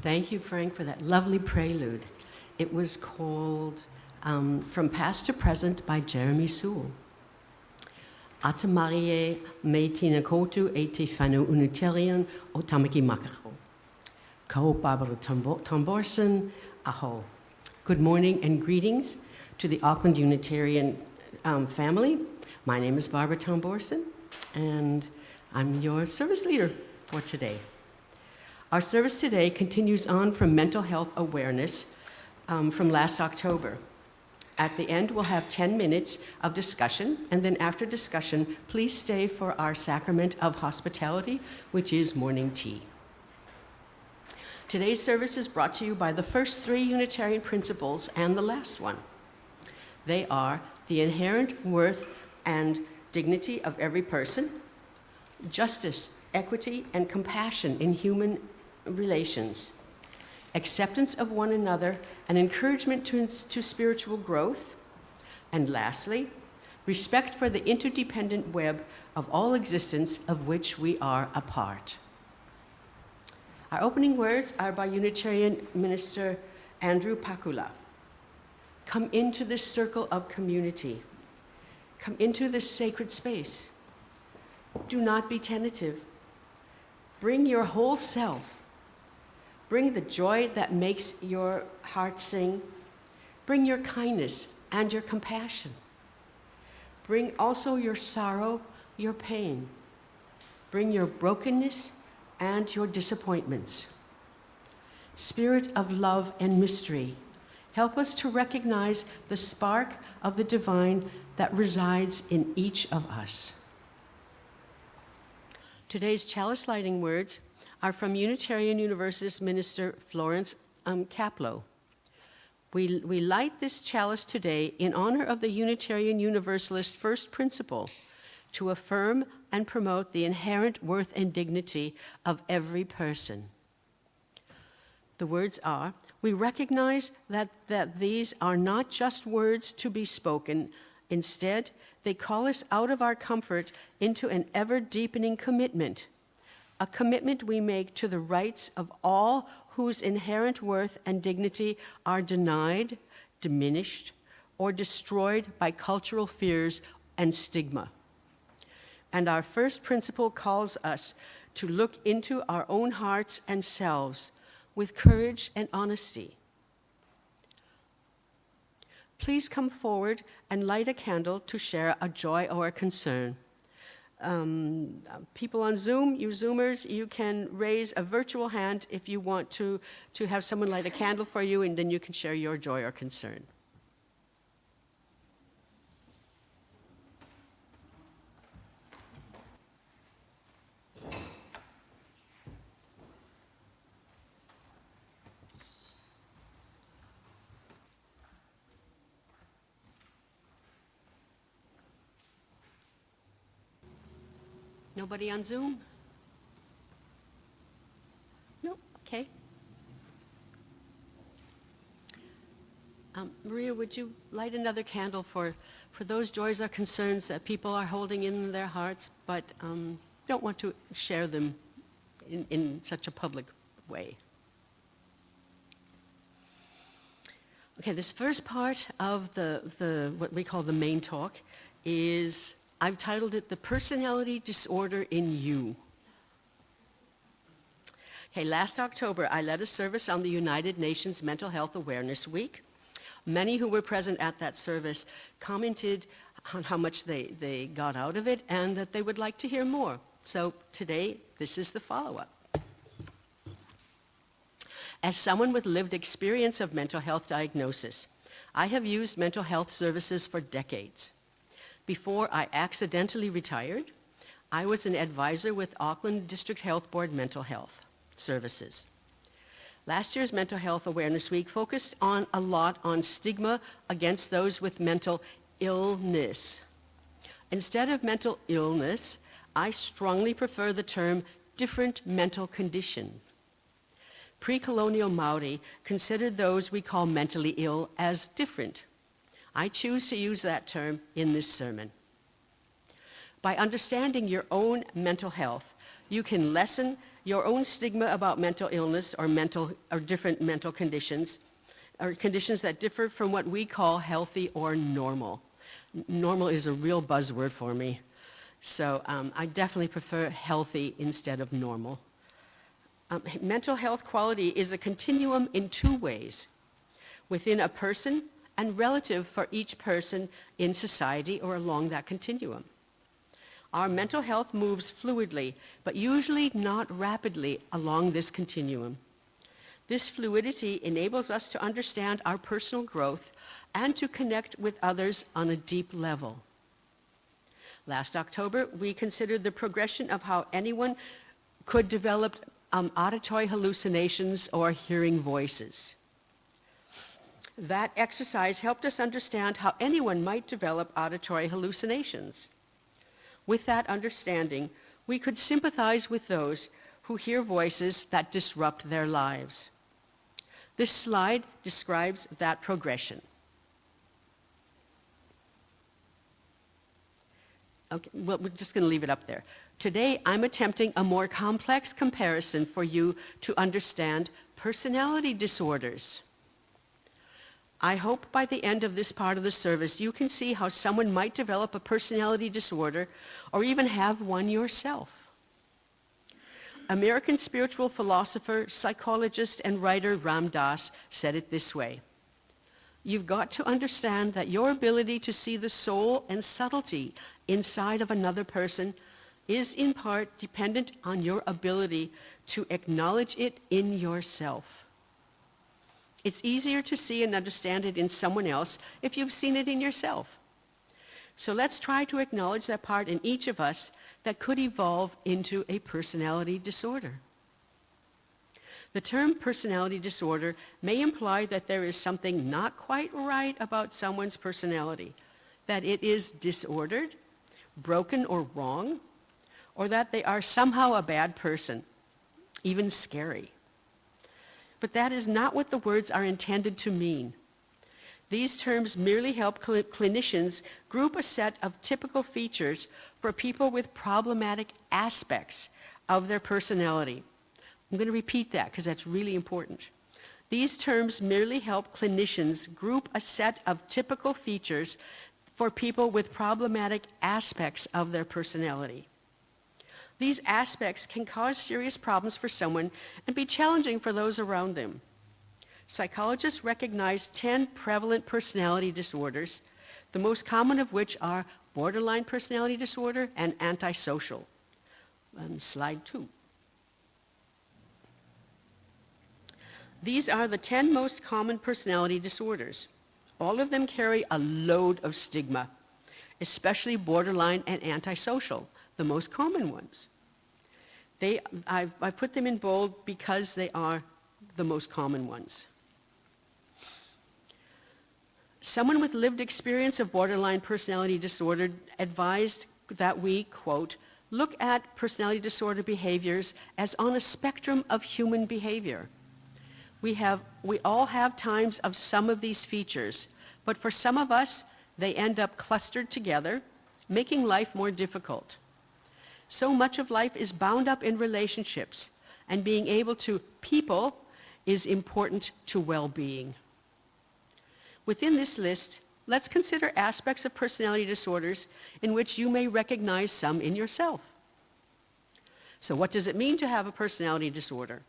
Thank you, Frank, for that lovely prelude. It was called From Past to Present by Jeremy Sewell. Ata Marie me tina kotu e te whanu Unitarian o Tamaki Makaro. Ko BarbaraThomborson, aho. Good morning and greetings to the Auckland Unitarian family. My name is BarbaraThomborson, and I'm your service leader for today. Our service today continues on from mental health awareness from last October. At the end, we'll have 10 minutes of discussion, and then after discussion, please stay for our sacrament of hospitality, which is morning tea. Today's service is brought to you by the first 3 Unitarian principles and the last one. They are the inherent worth and dignity of every person, justice, equity, and compassion in human relations, acceptance of one another, and encouragement to spiritual growth, and lastly, respect for the interdependent web of all existence of which we are a part. Our opening words are by Unitarian Minister Andrew Pakula. Come into this circle of community. Come into this sacred space. Do not be tentative. Bring your whole self. Bring the joy that makes your heart sing. Bring your kindness and your compassion. Bring also your sorrow, your pain. Bring your brokenness and your disappointments. Spirit of love and mystery, help us to recognize the spark of the divine that resides in each of us. Today's Chalice Lighting words are from Unitarian Universalist Minister Florence Kaplow. We light this chalice today in honor of the Unitarian Universalist first principle, to affirm and promote the inherent worth and dignity of every person. The words are, we recognize that these are not just words to be spoken. Instead, they call us out of our comfort into an ever-deepening commitment, a commitment we make to the rights of all whose inherent worth and dignity are denied, diminished, or destroyed by cultural fears and stigma. And our first principle calls us to look into our own hearts and selves with courage and honesty. Please come forward and light a candle to share a joy or a concern. People on Zoom, you Zoomers, you can raise a virtual hand if you want to have someone light a candle for you, and then you can share your joy or concern. Nobody on Zoom? No? Okay. Maria, would you light another candle for those joys or concerns that people are holding in their hearts but don't want to share them in such a public way? Okay, this first part of the what we call the main talk is, I've titled it The Personality Disorder in You. Okay, last October, I led a service on the United Nations Mental Health Awareness Week. Many who were present at that service commented on how much they got out of it and that they would like to hear more. So today, this is the follow-up. As someone with lived experience of mental health diagnosis, I have used mental health services for decades. Before I accidentally retired, I was an advisor with Auckland District Health Board Mental Health Services. Last year's Mental Health Awareness Week focused a lot on stigma against those with mental illness. Instead of mental illness, I strongly prefer the term different mental condition. Pre-colonial Maori considered those we call mentally ill as different. I choose to use that term in this sermon. By understanding your own mental health, you can lessen your own stigma about mental illness or different mental conditions, or conditions that differ from what we call healthy or normal. Normal is a real buzzword for me, so I definitely prefer healthy instead of normal. Mental health quality is a continuum in two ways: within a person and relative for each person in society or along that continuum. Our mental health moves fluidly, but usually not rapidly along this continuum. This fluidity enables us to understand our personal growth and to connect with others on a deep level. Last October, we considered the progression of how anyone could develop auditory hallucinations or hearing voices. That exercise helped us understand how anyone might develop auditory hallucinations. With that understanding, we could sympathize with those who hear voices that disrupt their lives. This slide describes that progression. Okay, well, we're just going to leave it up there. Today, I'm attempting a more complex comparison for you to understand personality disorders. I hope by the end of this part of the service, you can see how someone might develop a personality disorder or even have one yourself. American spiritual philosopher, psychologist, and writer Ram Dass said it this way: "You've got to understand that your ability to see the soul and subtlety inside of another person is in part dependent on your ability to acknowledge it in yourself. It's easier to see and understand it in someone else if you've seen it in yourself. So let's try to acknowledge that part in each of us that could evolve into a personality disorder." The term personality disorder may imply that there is something not quite right about someone's personality, that it is disordered, broken, or wrong, or that they are somehow a bad person, even scary. But that is not what the words are intended to mean. These terms merely help clinicians group a set of typical features for people with problematic aspects of their personality. I'm going to repeat that because that's really important. These terms merely help clinicians group a set of typical features for people with problematic aspects of their personality. These aspects can cause serious problems for someone and be challenging for those around them. Psychologists recognize 10 prevalent personality disorders, the most common of which are borderline personality disorder and antisocial. Slide 2. These are the 10 most common personality disorders. All of them carry a load of stigma, especially borderline and antisocial, the most common ones. I put them in bold because they are the most common ones. Someone with lived experience of borderline personality disorder advised that we, quote, "look at personality disorder behaviors as on a spectrum of human behavior. We all have times of some of these features, but for some of us, they end up clustered together, making life more difficult. So much of life is bound up in relationships, and being able to people is important to well-being." Within this list, let's consider aspects of personality disorders in which you may recognize some in yourself. So what does it mean to have a personality disorder?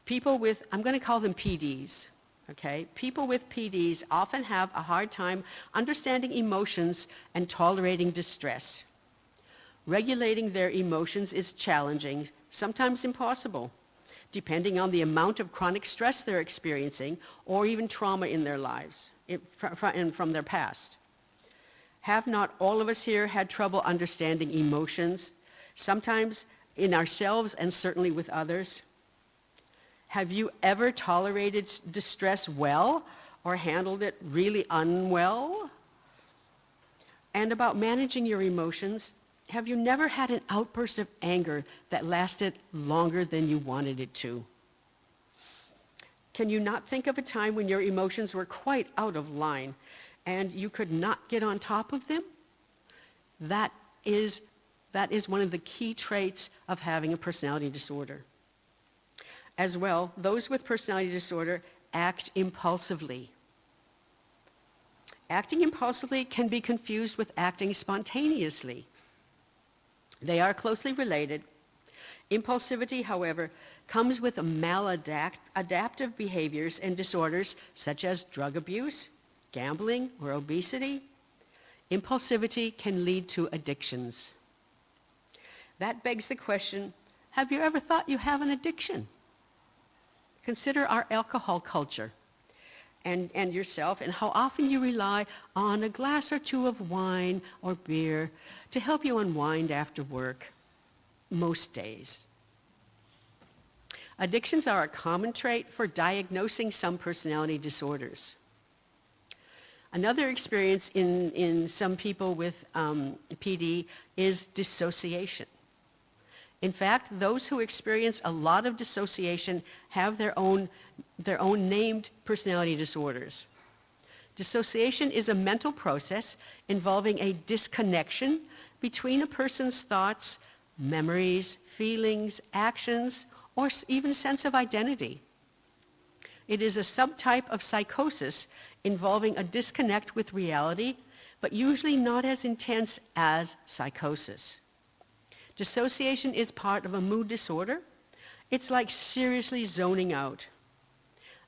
People with, I'm going to call them PDs, okay? People with PDs often have a hard time understanding emotions and tolerating distress. Regulating their emotions is challenging, sometimes impossible, depending on the amount of chronic stress they're experiencing or even trauma in their lives and from their past. Have not all of us here had trouble understanding emotions, sometimes in ourselves and certainly with others? Have you ever tolerated distress well or handled it really unwell? And about managing your emotions, have you never had an outburst of anger that lasted longer than you wanted it to? Can you not think of a time when your emotions were quite out of line and you could not get on top of them? That is one of the key traits of having a personality disorder. As well, those with personality disorder act impulsively. Acting impulsively can be confused with acting spontaneously. They are closely related. Impulsivity, however, comes with maladaptive behaviors and disorders such as drug abuse, gambling, or obesity. Impulsivity can lead to addictions. That begs the question, have you ever thought you have an addiction? Consider our alcohol culture and yourself, and how often you rely on a glass or two of wine or beer to help you unwind after work, most days. Addictions are a common trait for diagnosing some personality disorders. Another experience in some people with PD is dissociation. In fact, those who experience a lot of dissociation have their own named personality disorders. Dissociation is a mental process involving a disconnection between a person's thoughts, memories, feelings, actions, or even sense of identity. It is a subtype of psychosis involving a disconnect with reality, but usually not as intense as psychosis. Dissociation is part of a mood disorder. It's like seriously zoning out.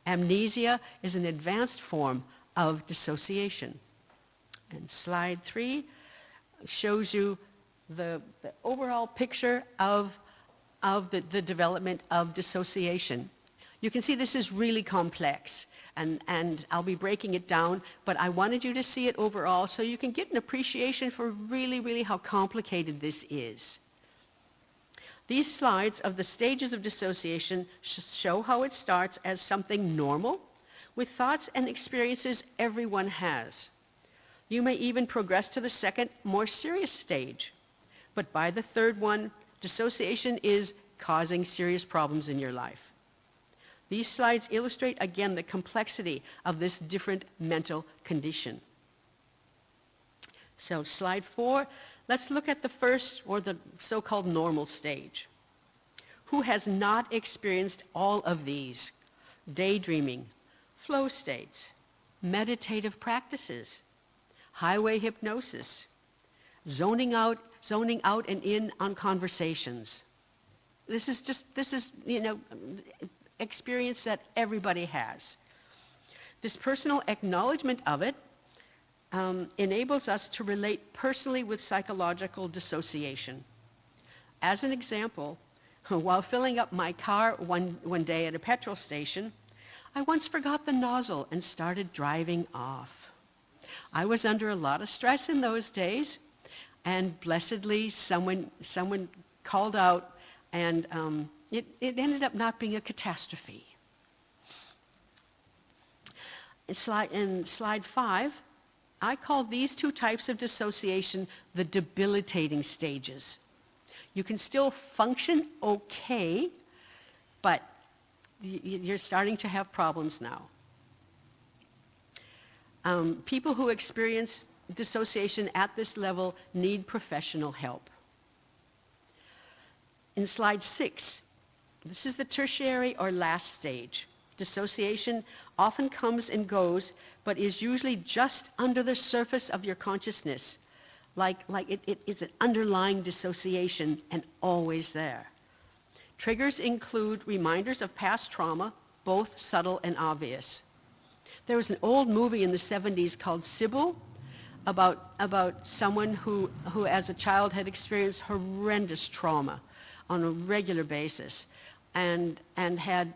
Amnesia is an advanced form of dissociation. And slide 3 shows you the overall picture of the development of dissociation. You can see this is really complex, and I'll be breaking it down, but I wanted you to see it overall so you can get an appreciation for really how complicated this is. These slides of the stages of dissociation show how it starts as something normal, with thoughts and experiences everyone has. You may even progress to the second, more serious stage. But by the third one, dissociation is causing serious problems in your life. These slides illustrate again the complexity of this different mental condition. So slide 4, let's look at the first, or the so-called normal stage. Who has not experienced all of these? Daydreaming, flow states, meditative practices, highway hypnosis, zoning out and in on conversations. This is experience that everybody has. This personal acknowledgement of it enables us to relate personally with psychological dissociation. As an example, while filling up my car one day at a petrol station, I once forgot the nozzle and started driving off. I was under a lot of stress in those days, and blessedly someone called out, and it ended up not being a catastrophe. In slide 5, I call these two types of dissociation the debilitating stages. You can still function okay, but you're starting to have problems now. People who experience dissociation at this level need professional help. In slide 6, this is the tertiary or last stage. Dissociation often comes and goes, but is usually just under the surface of your consciousness, like it's an underlying dissociation and always there. Triggers include reminders of past trauma, both subtle and obvious. There was an old movie in the 70s called Sybil about someone who as a child had experienced horrendous trauma on a regular basis and had,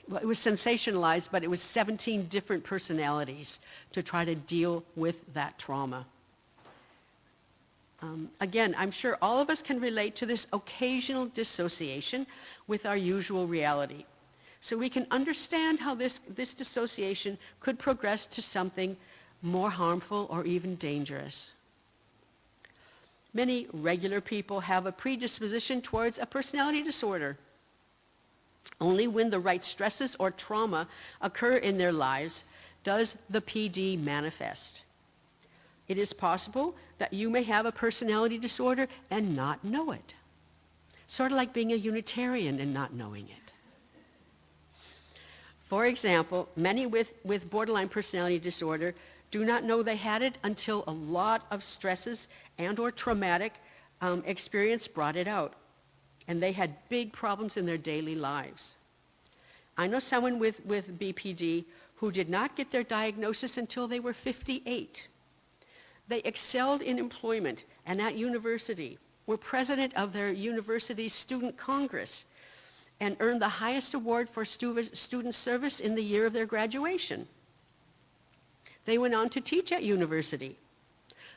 well, it was sensationalized, but it was 17 different personalities to try to deal with that trauma. Again, I'm sure all of us can relate to this occasional dissociation with our usual reality. So we can understand how this dissociation could progress to something more harmful or even dangerous. Many regular people have a predisposition towards a personality disorder. Only when the right stresses or trauma occur in their lives does the PD manifest. It is possible that you may have a personality disorder and not know it. Sort of like being a Unitarian and not knowing it. For example, many with borderline personality disorder do not know they had it until a lot of stresses and or traumatic experience brought it out. And they had big problems in their daily lives. I know someone with BPD who did not get their diagnosis until they were 58. They excelled in employment and at university, were president of their university's student congress, and earned the highest award for student service in the year of their graduation. They went on to teach at university,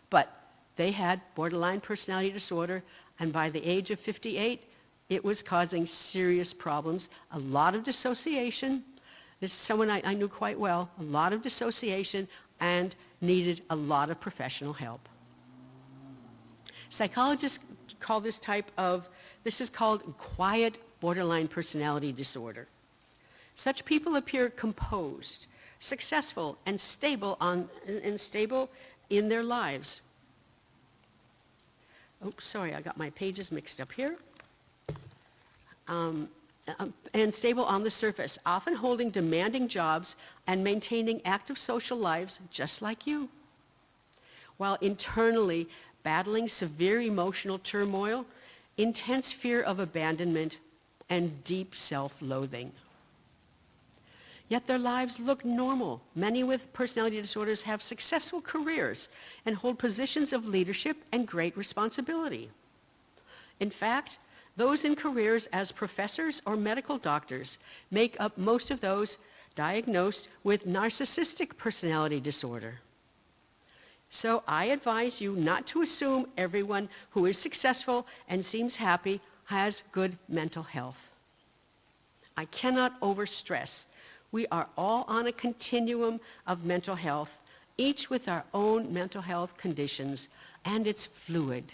but they had borderline personality disorder, and by the age of 58, it was causing serious problems, a lot of dissociation. This is someone I knew quite well, a lot of dissociation, and needed a lot of professional help. Psychologists call this is called quiet borderline personality disorder. Such people appear composed, successful, and stable in their lives. Oops, sorry, I got my pages mixed up here. And stable on the surface, often holding demanding jobs and maintaining active social lives just like you, while internally battling severe emotional turmoil, intense fear of abandonment, and deep self-loathing. Yet their lives look normal. Many with personality disorders have successful careers and hold positions of leadership and great responsibility. In fact, those in careers as professors or medical doctors make up most of those diagnosed with narcissistic personality disorder. So I advise you not to assume everyone who is successful and seems happy has good mental health. I cannot overstress. We are all on a continuum of mental health, each with our own mental health conditions, and it's fluid.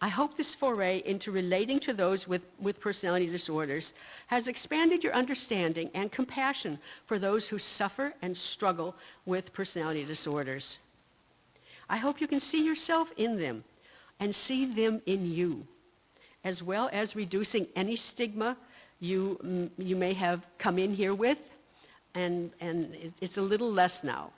I hope this foray into relating to those with personality disorders has expanded your understanding and compassion for those who suffer and struggle with personality disorders. I hope you can see yourself in them and see them in you, as well as reducing any stigma you may have come in here with, and it's a little less now.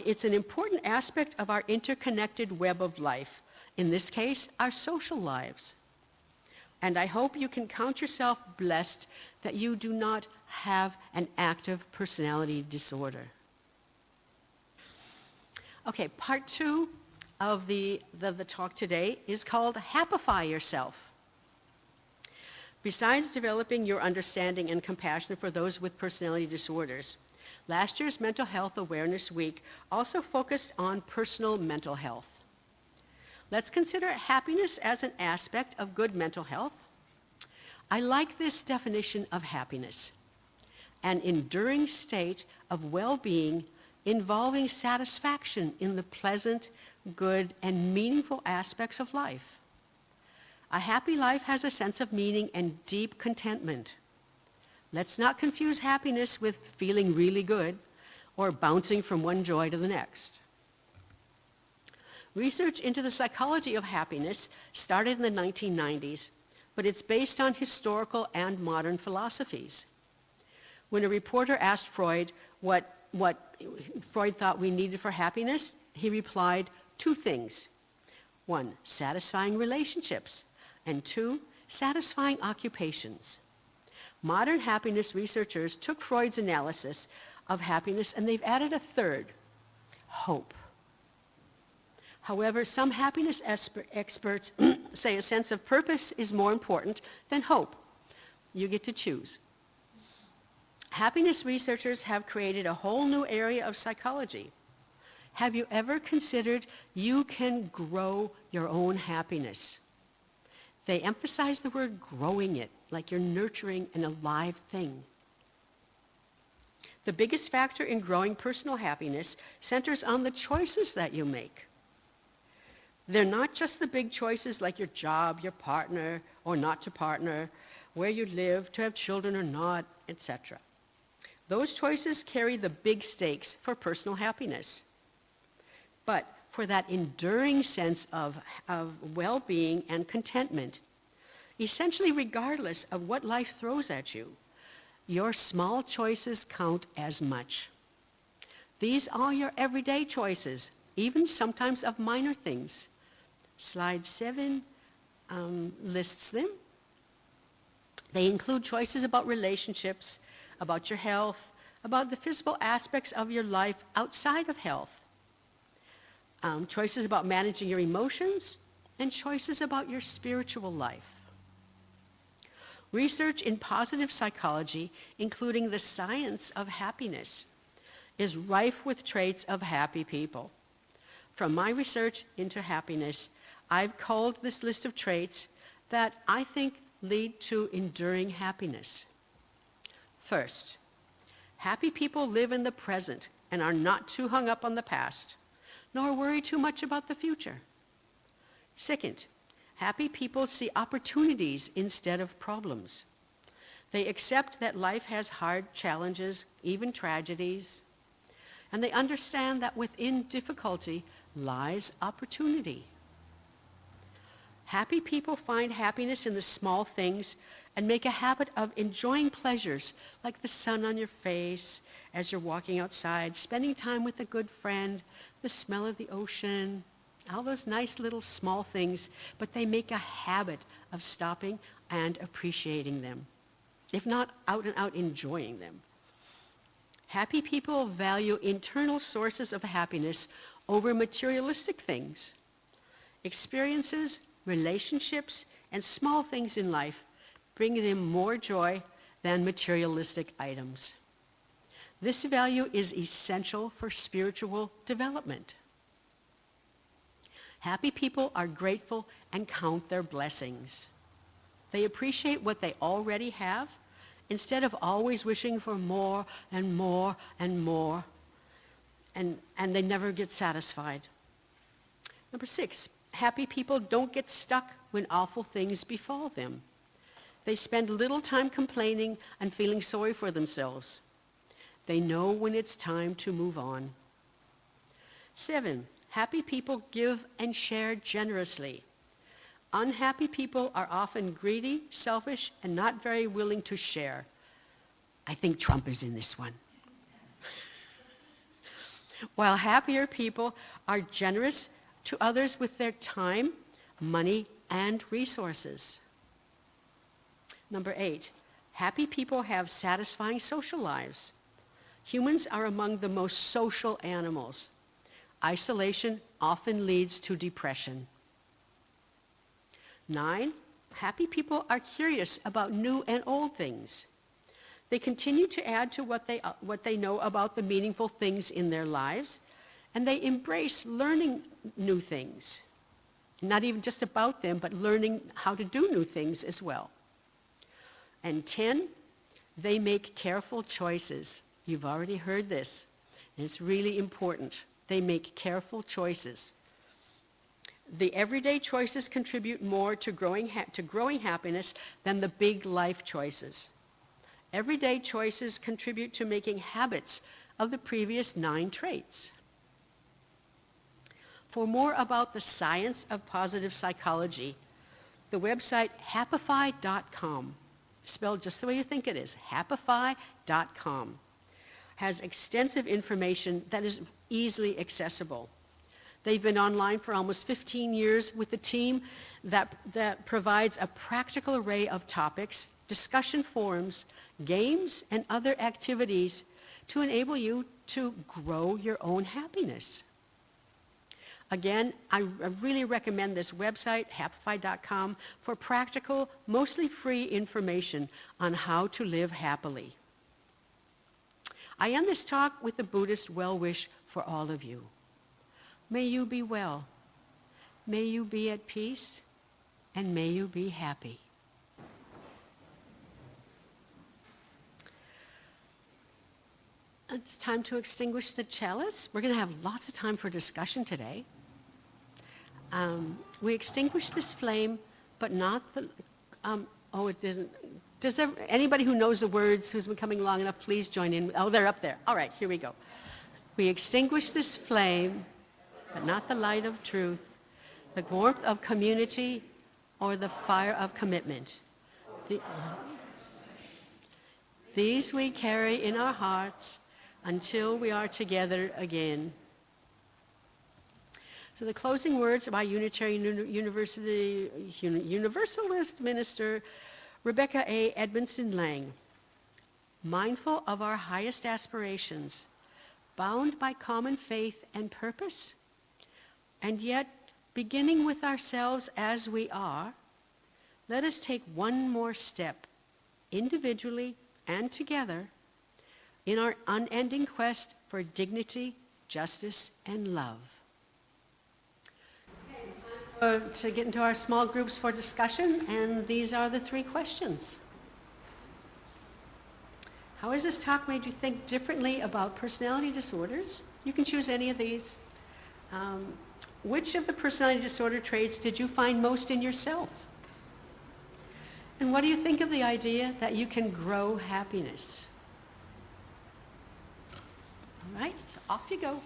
It's an important aspect of our interconnected web of life, in this case, our social lives. And I hope you can count yourself blessed that you do not have an active personality disorder. Okay, part 2 of the talk today is called Happify Yourself. Besides developing your understanding and compassion for those with personality disorders, last year's Mental Health Awareness Week also focused on personal mental health. Let's consider happiness as an aspect of good mental health. I like this definition of happiness: an enduring state of well-being involving satisfaction in the pleasant, good, and meaningful aspects of life. A happy life has a sense of meaning and deep contentment. Let's not confuse happiness with feeling really good or bouncing from one joy to the next. Research into the psychology of happiness started in the 1990s, but it's based on historical and modern philosophies. When a reporter asked Freud what Freud thought we needed for happiness, he replied 2 things. 1, satisfying relationships, and 2, satisfying occupations. Modern happiness researchers took Freud's analysis of happiness and they've added a 3rd, hope. However, some happiness experts say a sense of purpose is more important than hope. You get to choose. Happiness researchers have created a whole new area of psychology. Have you ever considered you can grow your own happiness? They emphasize the word growing it, like you're nurturing an alive thing. The biggest factor in growing personal happiness centers on the choices that you make. They're not just the big choices like your job, your partner or not to partner, where you live, to have children or not, etc. Those choices carry the big stakes for personal happiness. But for that enduring sense of well-being and contentment, Essentially, regardless of what life throws at you, your small choices count as much. These are your everyday choices, even sometimes of minor things. Slide 7 lists them. They include choices about relationships, about your health, about the physical aspects of your life outside of health, choices about managing your emotions, and choices about your spiritual life. Research in positive psychology, including the science of happiness, is rife with traits of happy people. From my research into happiness, I've culled this list of traits that I think lead to enduring happiness. First, happy people live in the present and are not too hung up on the past, nor worry too much about the future. Second, happy people see opportunities instead of problems. They accept that life has hard challenges, even tragedies, and they understand that within difficulty lies opportunity. Happy people find happiness in the small things and make a habit of enjoying pleasures like the sun on your face as you're walking outside, spending time with a good friend, the smell of the ocean, all those nice little small things, but they make a habit of stopping and appreciating them, if not out and out enjoying them. Happy people value internal sources of happiness over materialistic things. Experiences, relationships, and small things in life bring them more joy than materialistic items. This value is essential for spiritual development. Happy people are grateful and count their blessings. They appreciate what they already have instead of always wishing for more and more and more, and they never get satisfied. Number 6, happy people don't get stuck when awful things befall them. They spend little time complaining and feeling sorry for themselves. They know when it's time to move on. 7, happy people give and share generously. Unhappy people are often greedy, selfish, and not very willing to share. I think Trump is in this one. While happier people are generous to others with their time, money, and resources. Number 8, happy people have satisfying social lives. Humans are among the most social animals. Isolation often leads to depression. 9, happy people are curious about new and old things. They continue to add to what they know about the meaningful things in their lives, and they embrace learning new things. Not even just about them, but learning how to do new things as well. And 10, they make careful choices. You've already heard this, and it's really important. They make careful choices. The everyday choices contribute more to growing happiness than the big life choices. Everyday choices contribute to making habits of the previous 9 traits. For more about the science of positive psychology, the website happify.com, spelled just the way you think it is, happify.com, has extensive information that is easily accessible. They've been online for almost 15 years with a team that provides a practical array of topics, discussion forums, games, and other activities to enable you to grow your own happiness. Again, I really recommend this website, happify.com, for practical, mostly free information on how to live happily. I end this talk with a Buddhist well-wish for all of you. May you be well, may you be at peace, and may you be happy. It's time to extinguish the chalice. We're going to have lots of time for discussion today. We extinguish this flame, but not the, it doesn't. Anybody who knows the words, who's been coming long enough, please join in. Oh, they're up there. All right, here we go. We extinguish this flame, but not the light of truth, the warmth of community, or the fire of commitment. These we carry in our hearts until we are together again. So the closing words by Unitarian Universalist minister Rebecca A. Edmondson Lang. Mindful of our highest aspirations, bound by common faith and purpose, and yet beginning with ourselves as we are, let us take one more step, individually and together, in our unending quest for dignity, justice, and love. To get into our small groups for discussion, and these are the 3 questions. How has this talk made you think differently about personality disorders? You can choose any of these. Which of the personality disorder traits did you find most in yourself? And what do you think of the idea that you can grow happiness? All right, so off you go.